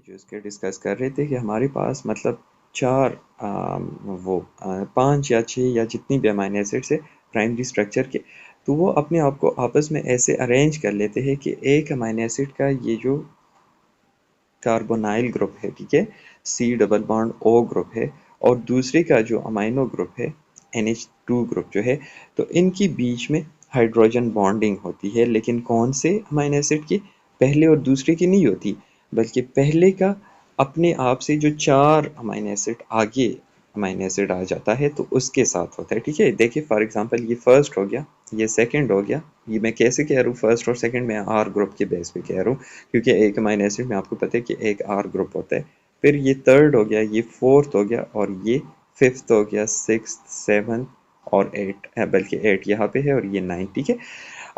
जो इसके डिस्कस कर रहे थे कि हमारे पास मतलब चार पाँच या छः या जितनी भी अमीनो एसिड्स है प्राइमरी स्ट्रक्चर के, तो वो अपने आप को आपस में ऐसे अरेंज कर लेते हैं कि एक अमीनो एसिड का ये जो कार्बोनाइल ग्रुप है, ठीक है, C double bond O group है, और दूसरे का जो अमीनो ग्रुप है NH2 ग्रुप जो है, तो इनकी बीच में हाइड्रोजन बॉन्डिंग होती है। लेकिन कौन से अमीनो एसिड की? पहले और दूसरे की नहीं होती, बल्कि पहले का अपने आप से जो चार अमीनो एसिड आगे अमीनो एसिड आ जाता है तो उसके साथ होता है, ठीक है। देखिए फॉर एग्जांपल ये फर्स्ट हो गया, ये सेकंड हो गया। ये मैं कैसे कह रहा हूँ फर्स्ट और सेकंड? मैं आर ग्रुप के बेस पे कह रहा हूँ, क्योंकि एक अमीनो एसिड में आपको पता है कि एक आर ग्रुप होता है। फिर ये थर्ड हो गया, ये फोर्थ हो गया, और ये फिफ्थ हो गया, सिक्स, सेवन और एट, बल्कि एट यहाँ पे है और ये नाइन, ठीक है।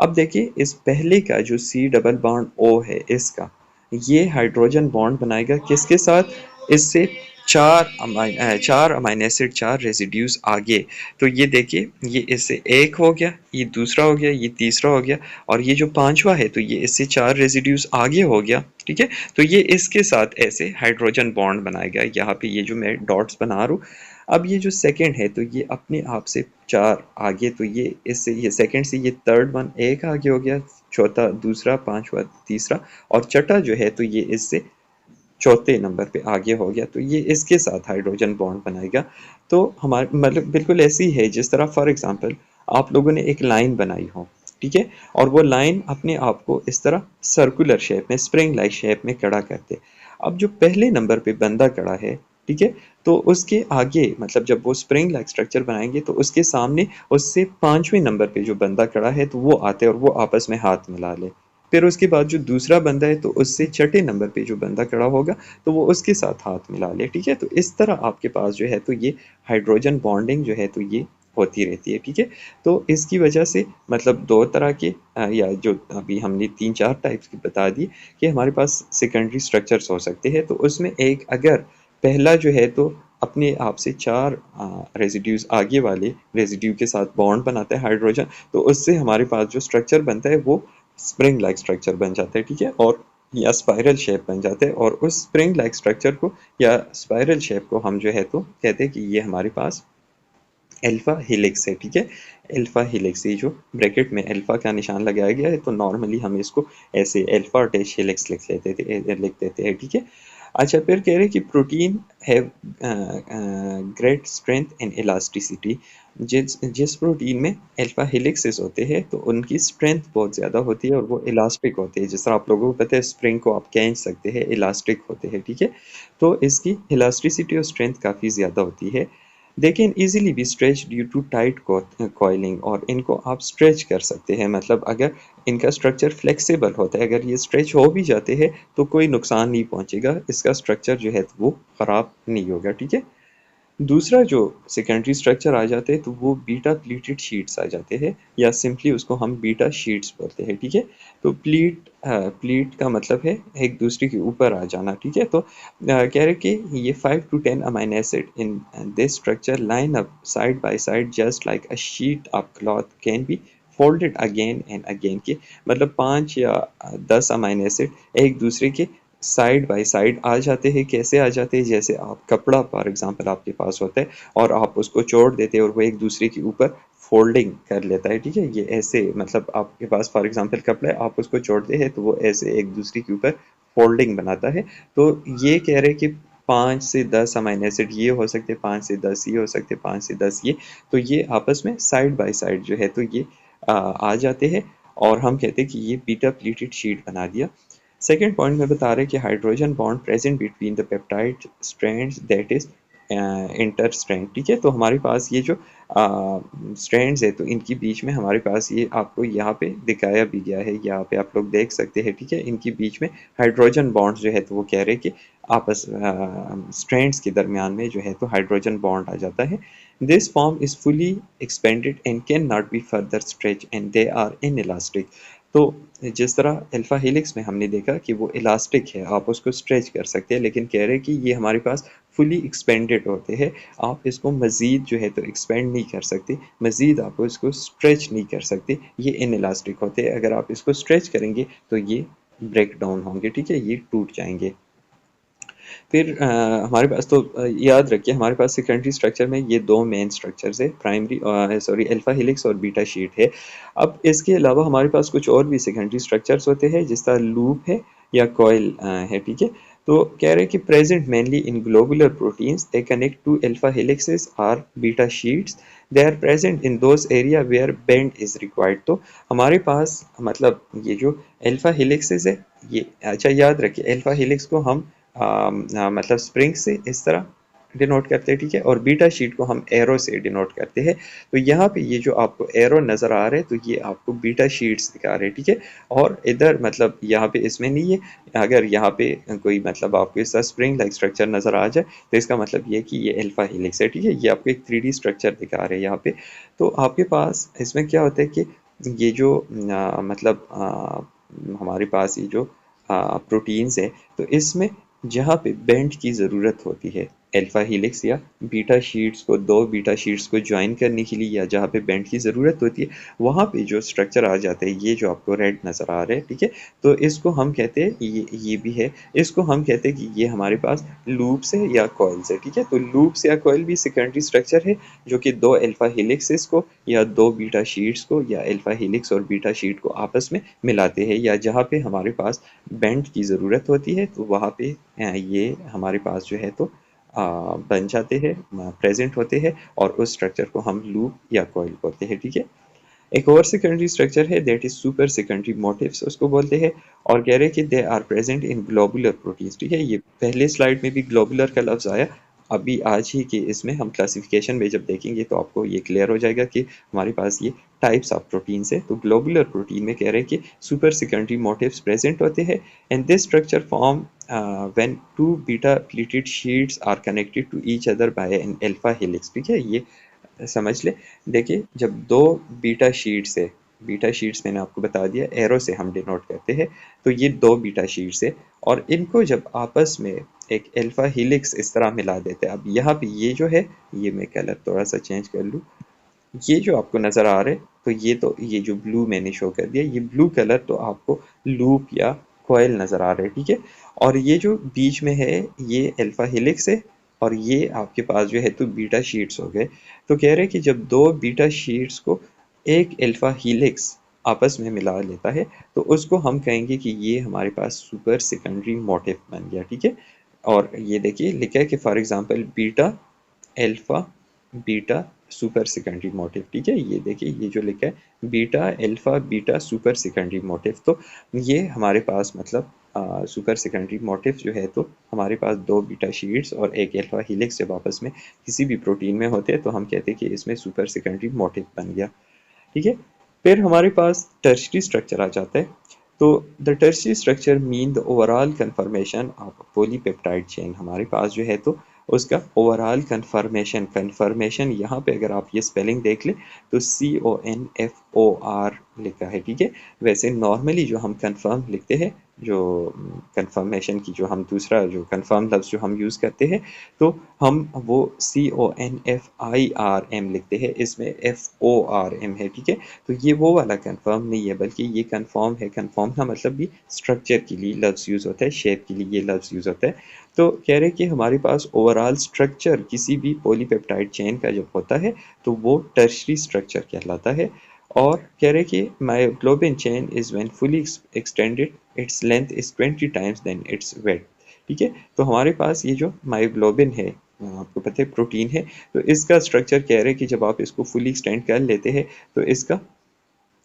अब देखिए इस पहले का जो सी डबल बॉन्ड ओ है, इसका ये हाइड्रोजन बॉन्ड बनाएगा किसके साथ? इससे चार अमीनो एसिड, चार रेसिड्यूज आगे। तो ये देखिए, ये इससे एक हो गया, ये दूसरा हो गया, ये तीसरा हो गया, और ये जो पांचवा है तो ये इससे चार रेसिड्यूज आगे हो गया, ठीक है। तो ये इसके साथ ऐसे हाइड्रोजन बॉन्ड बनाएगा। यहाँ पे ये जो मैं डॉट्स बना रहा हूँ, अब ये जो सेकंड है तो ये अपने आप से चार आगे, तो ये इससे ये सेकंड से ये थर्ड वन एक आगे हो गया, चौथा दूसरा, पांचवा तीसरा, और छठा जो है तो ये इससे चौथे नंबर पे आगे हो गया, तो ये इसके साथ हाइड्रोजन बॉन्ड बनाएगा। तो हमारे मतलब बिल्कुल ऐसी ही है जिस तरह फॉर एग्जांपल आप लोगों ने एक लाइन बनाई हो, ठीक है, और वो लाइन अपने आप को इस तरह सर्कुलर शेप में, स्प्रिंग लाइक शेप में खड़ा करते। अब जो पहले नंबर पे बंदा खड़ा है, ठीक है, तो उसके आगे मतलब जब वो स्प्रिंग लाइक स्ट्रक्चर बनाएंगे तो उसके सामने उससे पांचवें नंबर पे जो बंदा खड़ा है तो वो आते और वो आपस में हाथ मिला ले। फिर उसके बाद जो दूसरा बंदा है तो उससे छठे नंबर पे जो बंदा खड़ा होगा तो वो उसके साथ हाथ मिला ले, ठीक है। तो इस तरह आपके पास जो है तो ये हाइड्रोजन बॉन्डिंग जो है तो ये होती रहती है, ठीक है। तो इसकी वजह से मतलब दो तरह के या जो अभी हमने तीन चार टाइप्स की बता दी कि हमारे पास सेकेंडरी स्ट्रक्चर्स हो सकते हैं। तो उसमें एक अगर पहला जो है तो अपने आप से चार रेजिड्यूज आगे वाले रेजिड्यू के साथ बॉन्ड बनाता है हाइड्रोजन, तो उससे हमारे पास जो स्ट्रक्चर बनता है वो स्प्रिंग लाइक स्ट्रक्चर बन जाता है, ठीक है, और या स्पाइरल शेप बन जाता है। और उस स्प्रिंग लाइक स्ट्रक्चर को या स्पाइरल शेप को हम जो है तो कहते हैं कि ये हमारे पास अल्फा हेलिक्स है, ठीक है। अल्फा हेलिक्स, ये जो ब्रैकेट में अल्फा का निशान लगाया गया है तो नॉर्मली हम इसको ऐसे अल्फा डैश हेलिक्स लिख देते हैं, ठीक है। अच्छा, फिर कह रहे हैं कि protein have great strength and elasticity. जिस प्रोटीन में अल्फा हेलिक्सेस होते हैं तो उनकी स्ट्रेंथ बहुत ज़्यादा होती है और वो इलास्टिक होते हैं। जिस तरह आप लोगों को पता है स्प्रिंग को आप खींच सकते हैं, इलास्टिक होते हैं, ठीक है। तो इसकी इलास्टिसिटी और स्ट्रेंथ काफ़ी ज़्यादा होती है। They can easily be stretch due to tight coiling, और इनको आप स्ट्रेच कर सकते हैं, मतलब अगर इनका स्ट्रक्चर फ्लेक्सिबल होता है, अगर ये स्ट्रेच हो भी जाते हैं तो कोई नुकसान नहीं पहुंचेगा, इसका स्ट्रक्चर जो है तो वो ख़राब नहीं होगा, ठीक है। दूसरा जो सेकेंडरी स्ट्रक्चर आ जाते हैं तो वो बीटा प्लीटेड शीट्स आ जाते हैं, या सिंपली उसको हम बीटा शीट्स बोलते हैं, ठीक है। तो प्लीट का मतलब है एक दूसरे के ऊपर आ जाना, ठीक है। तो कह रहे कि ये 5 to 10 amino acid in this structure line up side by side just like a sheet of cloth can be folded again and again के, मतलब 5 या 10 अमीनो एसिड एक दूसरे के साइड बाय साइड आ जाते हैं। कैसे आ जाते हैं? जैसे आप कपड़ा फॉर एग्जांपल आपके पास होता है और आप उसको छोड़ देते हैं और वो एक दूसरे के ऊपर फोल्डिंग कर लेता है, ठीक है। ये ऐसे मतलब आपके पास फॉर एग्जांपल कपड़ा है, आप उसको छोड़ते हैं तो वो ऐसे एक दूसरे के ऊपर फोल्डिंग बनाता है। तो ये कह रहे हैं कि 5 से 10 अमीनो एसिड ये हो सकते हैं, 5 से 10 ये हो सकते हैं, 5 से 10 ये, तो ये आपस में साइड बाय साइड जो है तो ये आ जाते हैं, और हम कहते हैं कि ये बीटा प्लीटेड शीट बना दिया। सेकेंड पॉइंट में बता रहे हैं कि hydrogen bond present between the peptide strands that is inter strand, ठीक है। तो हमारे पास ये जो स्ट्रैंड्स है तो इनके बीच में हमारे पास ये आपको यहाँ पे दिखाया भी गया है, यहाँ पे आप लोग देख सकते हैं, ठीक है। इनके बीच में हाइड्रोजन बॉन्ड्स जो है तो वो कह रहे हैं कि आपस स्ट्रैंड्स के दरमियान में जो है तो हाइड्रोजन बॉन्ड आ जाता है। This form is fully expanded and can not be further stretch and they are inelastic. तो जिस तरह अल्फा हेलिक्स में हमने देखा कि वो इलास्टिक है, आप उसको स्ट्रेच कर सकते हैं, लेकिन कह रहे हैं कि ये हमारे पास फुली एक्सपेंडेड होते हैं, आप इसको मज़ीद जो है तो एक्सपेंड नहीं कर सकते, मज़ीद आप इसको स्ट्रेच नहीं कर सकते, ये इन इलास्टिक होते हैं। अगर आप इसको स्ट्रेच करेंगे तो ये ब्रेक डाउन होंगे, ठीक है, ये टूट जाएंगे। फिर हमारे पास तो याद रखिए हमारे पास सेकेंडरी स्ट्रक्चर में ये दो मेन स्ट्रक्चर्स है, प्राइमरी सॉरी अल्फा हेलिक्स और बीटा शीट है। अब इसके अलावा हमारे पास कुछ और भी सेकेंडरी स्ट्रक्चर्स होते हैं, जिस तरह लूप है या कॉइल है, ठीक है। तो कह रहे हैं कि present mainly in globular proteins, they connect to alpha helices और beta sheets, they are present in those area where bend is required. तो हमारे पास मतलब ये जो अल्फा हेलिक्सेस है, ये अच्छा याद रखिए अल्फा हेलिक्स को हम मतलब स्प्रिंग से इस तरह डिनोट करते हैं, ठीक है, और बीटा शीट को हम एरो से डिनोट करते हैं। तो यहाँ पे ये जो आपको एरो नज़र आ रहे हैं, तो ये आपको बीटा शीट्स दिखा रहे हैं, ठीक है। और इधर मतलब यहाँ पे इसमें नहीं है। अगर यहाँ पे कोई मतलब आपको इसका स्प्रिंग लाइक स्ट्रक्चर नज़र आ जाए, तो इसका मतलब ये कि ये अल्फा हेलिक्स है, ठीक है। ये आपको एक 3D स्ट्रक्चर दिखा रहे हैं यहाँ पे। तो आपके पास इसमें क्या होता है कि ये जो मतलब हमारे पास ये जो प्रोटीन्स है, तो इसमें जहाँ पे बेंड की ज़रूरत होती है अल्फा हेलिक्स या बीटा शीट्स को, दो बीटा शीट्स को ज्वाइन करने के लिए, या जहाँ पे बेंड की ज़रूरत होती है, वहाँ पे जो स्ट्रक्चर आ जाता है, ये जो आपको रेड नज़र आ रहा है, ठीक है। तो इसको हम कहते हैं, ये भी है, इसको हम कहते हैं कि ये हमारे पास लूप्स है या कॉइल्स है, ठीक है। तो लूप्स या कॉइल भी सेकेंडरी स्ट्रक्चर है, जो कि दो अल्फा हेलिक्सेस को या दो बीटा शीट्स को या अल्फा हेलिक्स और बीटा शीट को आपस में मिलाते हैं, या जहाँ पे हमारे पास बेंड की ज़रूरत होती है, तो वहाँ पे ये हमारे पास जो है तो बन जाते हैं, प्रेजेंट होते हैं, और उस स्ट्रक्चर को हम लूप या कॉइल बोलते हैं, ठीक है। एक और सेकेंडरी स्ट्रक्चर है, that is super secondary motifs उसको बोलते हैं। और कह रहे हैं कि they are present in globular proteins, ठीक है। ये पहले स्लाइड में भी ग्लोबुलर का लफ्ज़ आया, अभी आज ही के इसमें हम क्लासिफिकेशन में जब देखेंगे तो आपको ये क्लियर हो जाएगा कि हमारे पास ये टाइप्स ऑफ प्रोटीन्स है। तो ग्लोबुलर प्रोटीन में कह रहे हैं कि सुपर सेकेंडरी मोटिव्स प्रेजेंट होते हैं, and this structure form when two beta pleated sheets are connected to each other by an alpha helix, ठीक है। ये समझ ले। देखिए जब दो बीटा शीट्स है, बीटा शीट्स मैंने आपको बता दिया एरो से हम डिनोट करते हैं, तो ये दो बीटा शीट्स है, और इनको जब आपस में एक अल्फा हेलिक्स इस तरह मिला देते हैं। अब यहाँ पे ये जो है, ये मैं कलर थोड़ा सा चेंज कर लूँ, ये जो आपको नज़र आ रहे हैं, तो ये जो ब्लू मैंने शो कर दिया, ये ब्लू कलर तो आपको लूप या कॉइल नज़र आ रहे हैं, ठीक है। और ये जो बीच में है, ये अल्फा हेलिक्स है, और ये आपके पास जो है तो बीटा शीट्स हो गए। तो कह रहे हैं कि जब दो बीटा शीट्स को एक अल्फा हेलिक्स आपस में मिला लेता है, तो उसको हम कहेंगे कि ये हमारे पास सुपर सेकेंडरी मोटिव बन गया, ठीक है। और ये देखिए लिखा है कि for example beta alpha beta super secondary motive, ठीक है। ये देखिए ये जो लिखा है beta alpha beta super secondary motive, तो ये हमारे पास मतलब सुपर सेकेंडरी मोटिव जो है, तो हमारे पास दो बीटा शीट्स और एक अल्फा हेलिक्स जब आपस में किसी भी प्रोटीन में होते हैं, तो हम कहते हैं कि इसमें सुपर सेकेंडरी मोटिव बन गया, ठीक है। फिर हमारे पास टर्शरी स्ट्रक्चर आ जाता है। तो the tertiary structure mean the overall confirmation of polypeptide chain, हमारे पास जो है तो उसका ओवरऑल कन्फर्मेशन यहाँ पे अगर आप ये स्पेलिंग देख लें, तो CONFOR लिखा है, ठीक है। वैसे नॉर्मली जो हम कन्फर्म लिखते हैं, जो कन्फर्मेशन की जो हम दूसरा जो कन्फर्म लफ्ज़ जो हम यूज़ करते हैं, तो हम वो CONFIRM लिखते हैं, इसमें FORM है, ठीक है। तो ये वो वाला कन्फर्म नहीं है, बल्कि ये कन्फर्म है। कन्फर्म का मतलब भी स्ट्रक्चर के लिए लफ्ज़ यूज़ होता है, शेप के लिए ये लफ्ज़ यूज़ होता है। तो कह रहे हैं कि हमारे पास ओवरऑल स्ट्रक्चर किसी भी पॉलीपेप्टाइड चेन का जब होता है, तो वो टर्शरी स्ट्रक्चर कहलाता है। और कह रहे हैं कि myoglobin chain is when fully extended, its length is 20 times than its weight, ठीक है। तो हमारे पास ये जो मायोग्लोबिन है, आपको पता है प्रोटीन है, तो इसका स्ट्रक्चर कह रहे हैं कि जब आप इसको फुली एक्सटेंड कर लेते हैं, तो इसका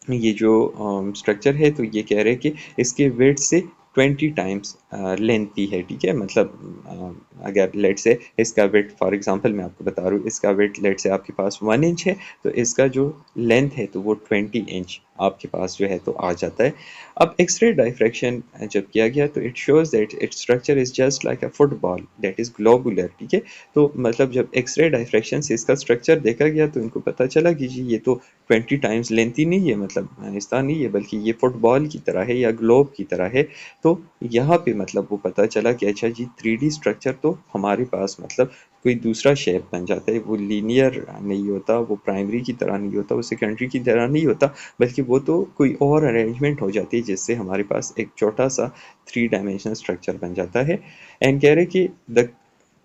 ये जो स्ट्रक्चर है, तो ये कह रहे हैं कि इसके वेट से 20 टाइम्स लेंथी है, ठीक है। मतलब अगर लेट से इसका वेट फॉर एग्जांपल मैं आपको बता रहा हूँ, इसका वेट लेट से आपके पास 1 इंच है, तो इसका जो लेंथ है तो वो 20 इंच आपके पास जो है तो आ जाता है। अब एक्सरे डाइफ्रैक्शन जब किया गया, तो it shows that its structure is just like a football that is globular, ठीक है। तो मतलब जब एक्सरे डाइफ्रैक्शन से इसका स्ट्रक्चर देखा गया, तो इनको पता चला कि जी ये तो 20 टाइम्स लेंथी नहीं है, मतलब ऐसा नहीं है, बल्कि ये फुटबॉल की तरह है या ग्लोब की तरह है। तो यहाँ पे मतलब वो पता चला कि अच्छा जी 3D स्ट्रक्चर तो हमारे पास मतलब कोई दूसरा शेप बन जाता है। वो लीनियर नहीं होता, वो प्राइमरी की तरह नहीं होता, वो सेकेंडरी की तरह नहीं होता, बल्कि वो तो कोई और अरेंजमेंट हो जाती है जिससे हमारे पास एक छोटा सा 3 डायमेंशनल स्ट्रक्चर बन जाता है। एंड कह रहे कि the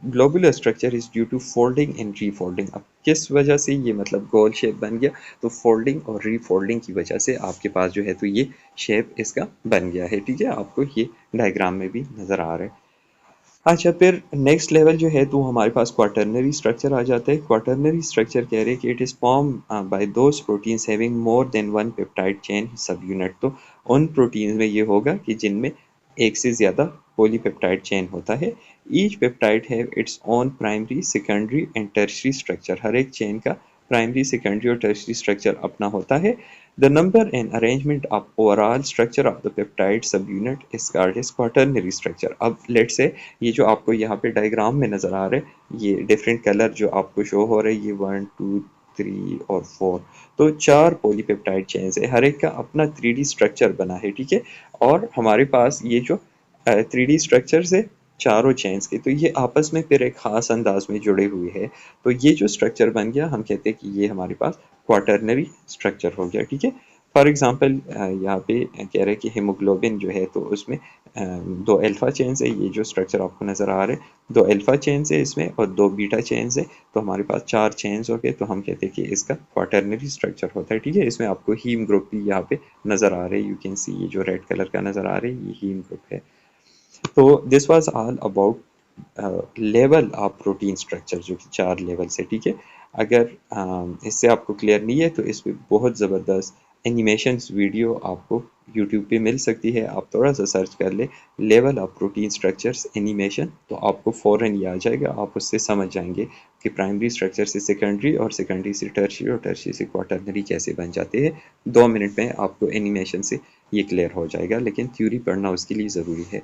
globular structure is due to folding and refolding. अब किस वजह से ये मतलब गोल शेप बन गया, तो फोल्डिंग और रीफोल्डिंग की वजह से आपके पास जो है तो ये शेप इसका बन गया है। ठीक है, आपको ये डायग्राम में भी नजर आ रहा है। अच्छा, फिर नेक्स्ट लेवल जो है तो हमारे पास क्वाटरनरी स्ट्रक्चर आ जाता है। क्वाटरनरी स्ट्रक्चर कह रहे हैं कि it is form by those proteins having more than one peptide chain सब यूनिट। तो उन प्रोटीन्स में ये होगा कि जिनमें एक से ज़्यादा पॉलीपेप्टाइड चेन होता है। Each peptide have its own primary, secondary and tertiary structure. हर एक चेन का प्राइमरी, सेकेंडरी और टर्शियरी स्ट्रक्चर अपना होता है। The number and arrangement of overall structure of the peptide subunit is called as quaternary structure. अब let's say ये जो आपको यहाँ पे डायग्राम में नजर आ रहे हैं, ये डिफरेंट कलर जो आपको शो हो रहे हैं, ये 1 2 3 और 4, तो 4 पॉलीपेप्टाइड चेन्स है, हर एक का अपना 3D स्ट्रक्चर बना है। ठीक है, और हमारे पास ये जो 3D स्ट्रक्चर्स है चारों चेन्स के, तो ये आपस में फिर एक खास अंदाज में जुड़े हुए हैं। तो ये जो स्ट्रक्चर बन गया, हम कहते हैं कि ये हमारे पास क्वाटरनरी स्ट्रक्चर हो गया। ठीक है, फॉर एग्जांपल यहाँ पे कह रहे हैं कि हीमोग्लोबिन जो है तो उसमें 2 अल्फा चेन्स है। ये जो स्ट्रक्चर आपको नज़र आ रहे हैं, 2 अल्फा चेन्स है इसमें और 2 बीटा चेन्स है, तो हमारे पास 4 चेन्स हो गए। तो हम कहते हैं कि इसका क्वाटरनरी स्ट्रक्चर होता है। ठीक है, इसमें आपको हीम ग्रुप भी यहाँ पे नज़र आ रहे हैं। यू कैन सी, ये जो रेड कलर का नज़र आ रहा है, ये हीम ग्रुप है। तो this was all about level of protein structure, जो कि 4 लेवल से। ठीक है, अगर इससे आपको क्लियर नहीं है तो इस पर बहुत ज़बरदस्त एनिमेशंस वीडियो आपको यूट्यूब पे मिल सकती है। आप थोड़ा सा सर्च कर ले level of protein structures animation, तो आपको फ़ौरन ये आ जाएगा। आप उससे समझ जाएंगे कि प्राइमरी स्ट्रक्चर से सेकेंडरी और सेकेंडरी से टर्शियरी और टर्शियरी से क्वाटरनरी कैसे बन जाते हैं। 2 मिनट में आपको एनिमेशन से ये क्लियर हो जाएगा, लेकिन थ्योरी पढ़ना उसके लिए ज़रूरी है।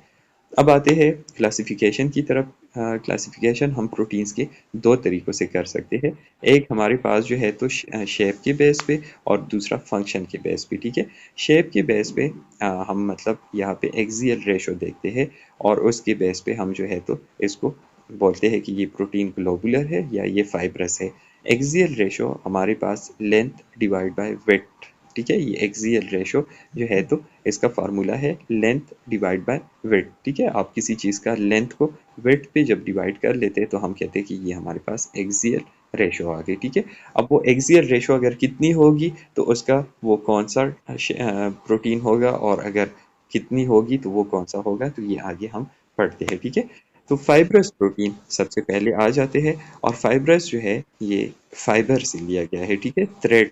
अब आते हैं क्लासिफिकेशन की तरफ। क्लासिफिकेशन हम प्रोटीन्स के 2 तरीक़ों से कर सकते हैं। एक हमारे पास जो है तो शेप के बेस पे, और दूसरा फंक्शन के बेस पे। ठीक है, शेप के बेस पे हम मतलब यहाँ पे एक्सियल रेशो देखते हैं, और उसके बेस पे हम जो है तो इसको बोलते हैं कि ये प्रोटीन ग्लोबुलर है या ये फाइब्रस है। एक्सियल रेशो हमारे पास लेंथ डिवाइड बाय वेट। ठीक है, ये एक्सियल रेशो जो है तो इसका फार्मूला है लेंथ डिवाइड बाय वेट। ठीक है, आप किसी चीज़ का लेंथ को वेट पे जब डिवाइड कर लेते हैं तो हम कहते हैं कि ये हमारे पास एक्सियल रेशो आ गई। ठीक है, अब वो एक्सियल रेशो अगर कितनी होगी तो उसका वो कौन सा प्रोटीन होगा, और अगर कितनी होगी तो वो कौन सा होगा, तो ये आगे हम पढ़ते हैं। ठीक है, तो फाइब्रस प्रोटीन सबसे पहले आ जाते हैं, और फाइब्रस जो है ये फाइबर से लिया गया है। ठीक है, थ्रेड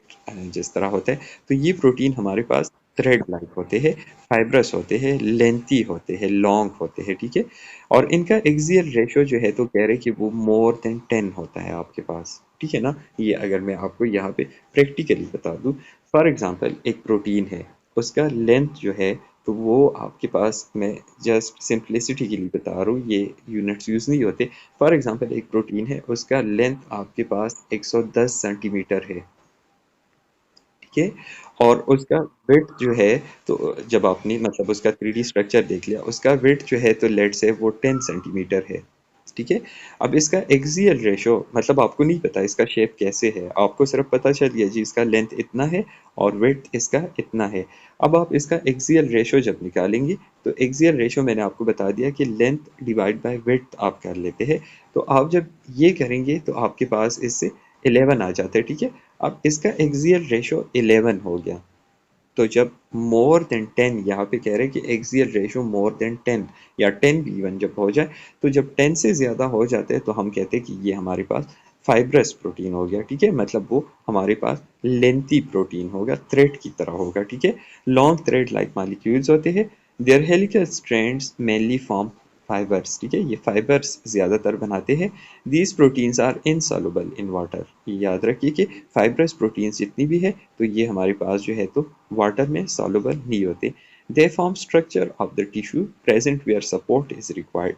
जिस तरह होता है, तो ये प्रोटीन हमारे पास थ्रेड लाइक होते हैं, फाइब्रस होते हैं, लेंथी होते हैं, लॉन्ग होते हैं। ठीक है, और इनका एक्सियल रेशो जो है तो कह रहे हैं कि वो मोर देन 10 होता है आपके पास। ठीक है ना, ये अगर मैं आपको यहाँ पे प्रैक्टिकली बता दूँ, फॉर एग्जांपल एक प्रोटीन है, उसका लेंथ जो है तो वो आपके पास, मैं जस्ट सिंप्लिसिटी के लिए बता रहा हूँ, ये यूनिट्स यूज़ नहीं होते। फॉर एग्जांपल एक प्रोटीन है, उसका लेंथ आपके पास 110 सेंटीमीटर है। ठीक है, और उसका विड्थ जो है, तो जब आपने मतलब उसका 3D स्ट्रक्चर देख लिया, उसका विड्थ जो है तो लेट से वो 10 सेंटीमीटर है। ठीक है, अब इसका एक्सियल रेशो मतलब आपको नहीं पता इसका शेप कैसे है, आपको सिर्फ पता चल गया जी इसका लेंथ इतना है और विड्थ इसका इतना है। अब आप इसका एक्सियल रेशो जब निकालेंगे, तो एक्सियल रेशो मैंने आपको बता दिया कि लेंथ डिवाइड बाय विड्थ आप कर लेते हैं। तो आप जब ये करेंगे तो आपके पास इससे 11 आ जाता है। ठीक है, अब इसका एक्सियल रेशो 11 हो गया। तो जब मोर देन 10, यहाँ पे कह रहे हैं कि एक्सियल रेशो मोर देन 10 या 10 भी इवन जब हो जाए, तो जब 10 से ज़्यादा हो जाते हैं तो हम कहते हैं कि ये हमारे पास फाइब्रस प्रोटीन हो गया। ठीक है, मतलब वो हमारे पास लेंथी प्रोटीन होगा, थ्रेड की तरह होगा। ठीक है, लॉन्ग थ्रेड लाइक मॉलिक्यूल्स होते हैं। Their helical strands mainly form fibres. ठीक है, ये फाइबर्स ज़्यादातर बनाते हैं। These proteins are insoluble in water. याद रखिए कि फाइब्रस प्रोटीन्स जितनी भी है तो ये हमारे पास जो है तो वाटर में सॉल्युबल नहीं होते। They form structure of the tissue present where support is required.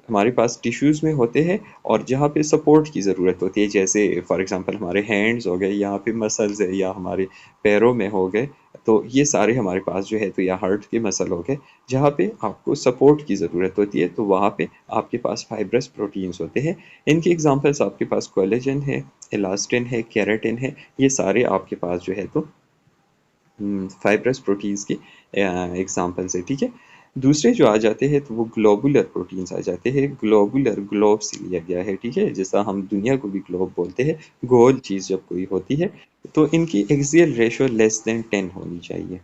हमारे पास टिश्यूज़ में होते हैं और जहाँ पे सपोर्ट की ज़रूरत होती है, जैसे फॉर एग्जांपल हमारे हैंड्स हो गए, यहाँ पे मसल्स है, या हमारे पैरों में हो गए, तो ये सारे हमारे पास जो है तो या हार्ट के मसल हो गए जहाँ पे आपको सपोर्ट की ज़रूरत होती है, तो वहाँ पे आपके पास फाइब्रस प्रोटीन्स होते हैं। इनके एग्जांपल्स आपके पास कोलेजन है, इलास्टिन है, केराटिन है, ये सारे आपके पास जो है तो फाइब्रस प्रोटीन्स की एग्जांपल्स है, ठीक है। दूसरे जो आ जाते हैं तो वो ग्लोबुलर प्रोटीन्स आ जाते हैं। ग्लोबुलर ग्लोब से लिया गया है, ठीक है, जैसा हम दुनिया को भी ग्लोब बोलते हैं, गोल चीज़ जब कोई होती है तो इनकी एक्सियल रेशो लेस देन 10 होनी चाहिए,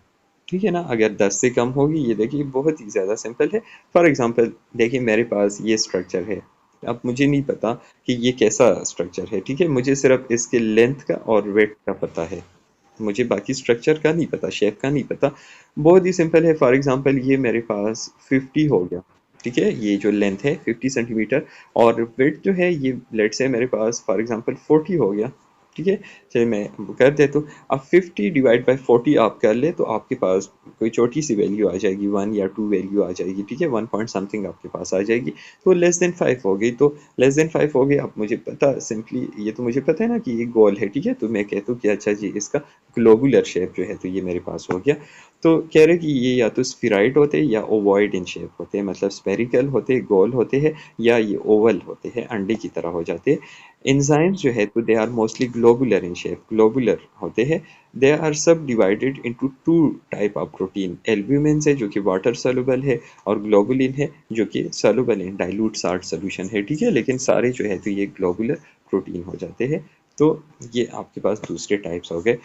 ठीक है ना। अगर 10 से कम होगी, ये देखिए बहुत ही ज़्यादा सिंपल है। फॉर एग्जांपल देखिए मेरे पास ये स्ट्रक्चर है, अब मुझे नहीं पता कि ये कैसा स्ट्रक्चर है, ठीक है, मुझे सिर्फ इसके लेंथ का और वेट का पता है, मुझे बाकी स्ट्रक्चर का नहीं पता, शेप का नहीं पता। बहुत ही सिंपल है। फॉर एग्जांपल ये मेरे पास 50 हो गया, ठीक है, ये जो लेंथ है 50 सेंटीमीटर, और वेट जो है ये लेट से मेरे पास फॉर एग्जांपल 40 हो गया, ठीक है। चलिए मैं कर देता हूँ। अब 50 डिवाइड बाय 40 आप कर ले तो आपके पास कोई छोटी सी वैल्यू आ जाएगी, 1 या 2 वैल्यू आ जाएगी, ठीक है, 1 पॉइंट समथिंग आपके पास आ जाएगी, तो लेस देन 5 हो गई। तो लेस देन 5 हो गई, अब मुझे पता सिंपली, ये तो मुझे पता है ना कि ये गोल है, ठीक है, तो मैं कहता हूँ कि अच्छा जी इसका ग्लोबुलर शेप जो है तो ये मेरे पास हो गया। तो कह रहे कि ये या तो स्फीराइड होते हैं या ओवॉइड इन शेप होते हैं, मतलब स्पेरिकल होते हैं, गोल होते हैं, या ये ओवल होते हैं, अंडे की तरह हो जाते हैं। एंजाइम्स जो है तो they are mostly globular in shape, globular होते हैं। They are subdivided into two type of protein, albumin है जो कि वाटर सॉल्युबल है, और ग्लोबुलिन है जो कि सॉल्युबल है, डाइल्यूट साल्ट सॉल्यूशन है, ठीक है, लेकिन सारे जो है तो ये ग्लोबुलर प्रोटीन हो जाते हैं। तो ये आपके पास दूसरे टाइप्स हो गए।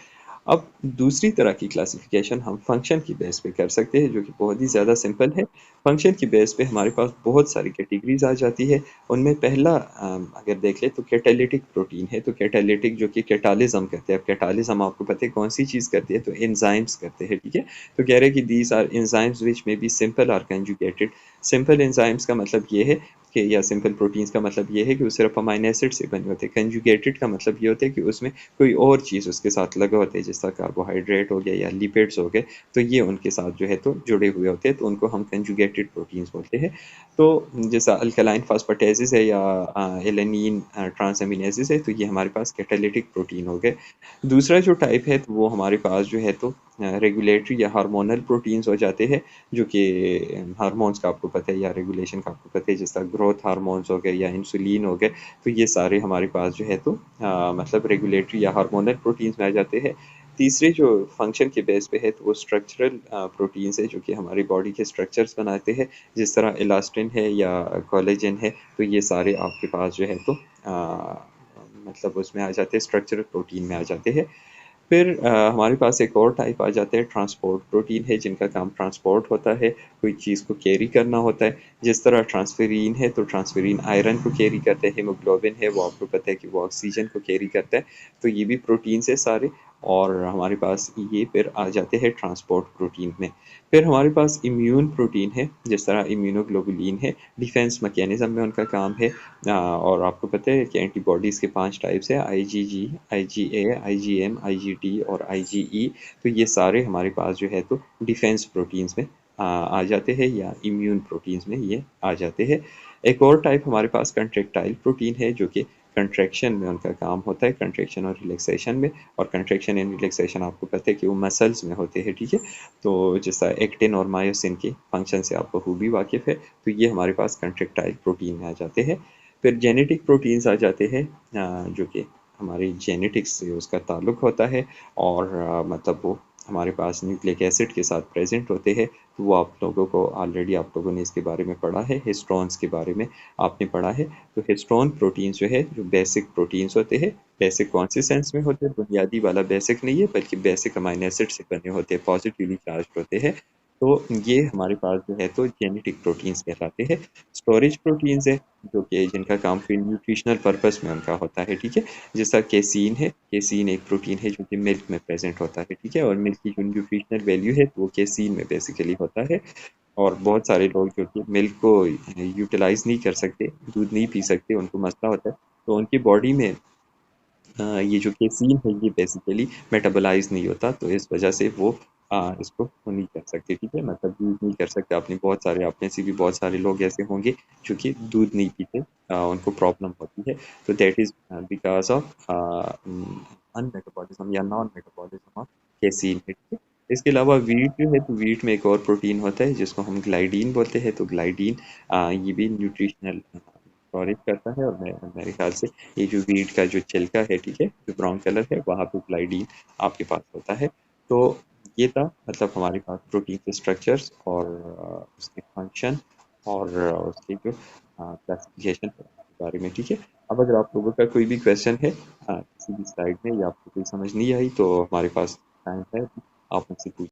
अब दूसरी तरह की क्लासिफिकेशन हम फंक्शन की बेस पे कर सकते हैं, जो कि बहुत ही ज़्यादा सिंपल है। फंक्शन की बेस पे हमारे पास बहुत सारी कैटेगरीज आ जाती है। उनमें पहला अगर देख ले तो कैटालिटिक प्रोटीन है। तो कैटालिटिक जो कि कैटालिज्म करते हैं, अब कैटालिज्म आपको पता है कौन सी चीज़ करती है, तो एंजाइम्स करते हैं, ठीक है। तो कह रहे हैं कि दीज आर एंजाइम्स विच में बी सिंपल और कंजुगेटेड। सिंपल एंजाइम्स का मतलब ये है कि, या सिंपल प्रोटीन्स का मतलब ये है कि वो सिर्फ अमाइनो एसिड से बने होते हैं। कंजुगेटेड का मतलब ये होता है कि उसमें कोई और चीज़ उसके साथ लगे होते हैं, जैसा कार्बोहाइड्रेट हो गया या लिपिड्स हो गए, तो ये उनके साथ जो है तो जुड़े हुए होते हैं, तो उनको हम कंजुगेटेड प्रोटीन्स बोलते हैं। तो जैसा अल्कलाइन फास्फाटासेस है या एलेनिन ट्रांसएमिनेसेस है, तो ये हमारे पास कैटालिटिक प्रोटीन हो गए। दूसरा जो टाइप है तो वो हमारे पास जो है तो रेगुलेटरी या हार्मोनल प्रोटीन्स हो जाते हैं, जो कि हार्मोन्स का आपको पता है या रेगुलेशन का आपको पता है, जैसा ग्रोथ हार्मोन्स हो गए या इंसुलिन हो गए, तो ये सारे हमारे पास जो है तो मतलब रेगुलेटरी या हार्मोनल प्रोटीन्स में आ जाते हैं। तीसरे जो फंक्शन के बेस पे है तो वो स्ट्रक्चरल प्रोटीन्स है, जो कि हमारी बॉडी के स्ट्रक्चर्स बनाते हैं, जिस तरह इलास्टिन है या कोलेजन है, तो ये सारे आपके पास जो है तो मतलब उसमें आ जाते हैं, स्ट्रक्चरल प्रोटीन में आ जाते हैं। फिर हमारे पास एक और टाइप आ जाते हैं, ट्रांसपोर्ट प्रोटीन है, जिनका काम ट्रांसपोर्ट होता है, कोई चीज़ को कैरी करना होता है। जिस तरह ट्रांसफेरिन है तो ट्रांसफेरिन आयरन को कैरी करता है, हीमोग्लोबिन है वो आपको पता है कि वो ऑक्सीजन को कैरी करता है, तो ये भी प्रोटीन है सारे। और हमारे पास ये फिर आ जाते हैं ट्रांसपोर्ट प्रोटीन में। फिर हमारे पास इम्यून प्रोटीन है, जिस तरह इम्यूनोग्लोबुलिन है, डिफेंस मैकेनिज्म में उनका काम है। और आपको पता है कि एंटीबॉडीज़ के 5 टाइप्स हैं, आईजीजी, आईजीए, आईजीएम, आईजीटी और आईजीई। तो ये सारे हमारे पास जो है तो डिफेंस प्रोटीन्स में आ जाते हैं, या इम्यून प्रोटीन्स में ये आ जाते हैं। एक और टाइप हमारे पास कंट्रेक्टाइल प्रोटीन है, जो कि कंट्रैक्शन में उनका काम होता है, कंट्रैक्शन और रिलैक्सेशन में। और कंट्रैक्शन एंड रिलैक्सेशन आपको पता है कि वो मसल्स में होते हैं, ठीक है। तो जैसा एक्टिन और मायोसिन के फंक्शन से आप बखूबी वाकिफ़ है, तो ये हमारे पास कंट्रेक्टाइल प्रोटीन में आ जाते हैं। फिर जेनेटिक प्रोटीन्स आ जाते हैं, जो कि हमारी जेनेटिक्स से उसका ताल्लुक होता है, और मतलब वो हमारे पास न्यूक्लिक एसिड के साथ प्रेजेंट होते हैं। तो वो आप लोगों को ऑलरेडी, आप लोगों ने इसके बारे में पढ़ा है, हिस्टोन्स के बारे में आपने पढ़ा है। तो हिस्टोन प्रोटीन्स जो है, जो बेसिक प्रोटीन्स होते हैं, बेसिक कौन से सेंस में होते हैं, बुनियादी वाला बेसिक नहीं है, बल्कि बेसिक अमाइनो एसिड से बने होते हैं, पॉजिटिवली चार्ज होते हैं। तो ये हमारे पास जो है तो जेनेटिक प्रोटीन्स कहलाते हैं। स्टोरेज प्रोटीन्स है, जो कि जिनका काम फिर न्यूट्रिशनल पर्पस में उनका होता है, ठीक है। जैसा केसीन है, केसीन एक प्रोटीन है जो कि मिल्क में प्रेजेंट होता है, ठीक है, और मिल्क की जो न्यूट्रिशनल वैल्यू है तो वो केसीन में बेसिकली होता है। और बहुत सारे लोग जो कि मिल्क को यूटिलाइज नहीं कर सकते, दूध नहीं पी सकते, उनको मसला होता है, तो उनकी बॉडी में ये जो केसीन है ये बेसिकली मेटाबोलाइज नहीं होता, तो इस वजह से वो इसको वो नहीं कर सकते, ठीक है, मतलब यूज नहीं कर सकते। आपने बहुत सारे, आप में से भी बहुत सारे लोग ऐसे होंगे जो कि दूध नहीं पीते, उनको प्रॉब्लम होती है। तो दैट इज बिकॉज ऑफ अनमेटाबॉलिज्म या नॉन मेटाबॉलिज्म ऑफ केसीन, ठीक है। इसके अलावा वीट जो है तो वीट में एक और प्रोटीन होता है जिसको हम ग्लाइडीन बोलते हैं। तो ग्लाइडीन ये भी न्यूट्रिशनल स्टोरेज करता है, और मेरे ख्याल से ये जो वीट का जो छिलका है, ठीक है, जो ब्राउन कलर है, वहाँ पे ग्लाइडीन आपके पास होता है। तो ये था मतलब हमारे पास प्रोटीन के स्ट्रक्चर्स और उसके फंक्शन और उसके जो क्लासिफिकेशन के बारे में, ठीक है। अब अगर आप लोगों का कोई भी क्वेश्चन है किसी भी स्लाइड में, या आपको कोई समझ नहीं आई, तो हमारे पास टाइम है, आप मुझसे पूछ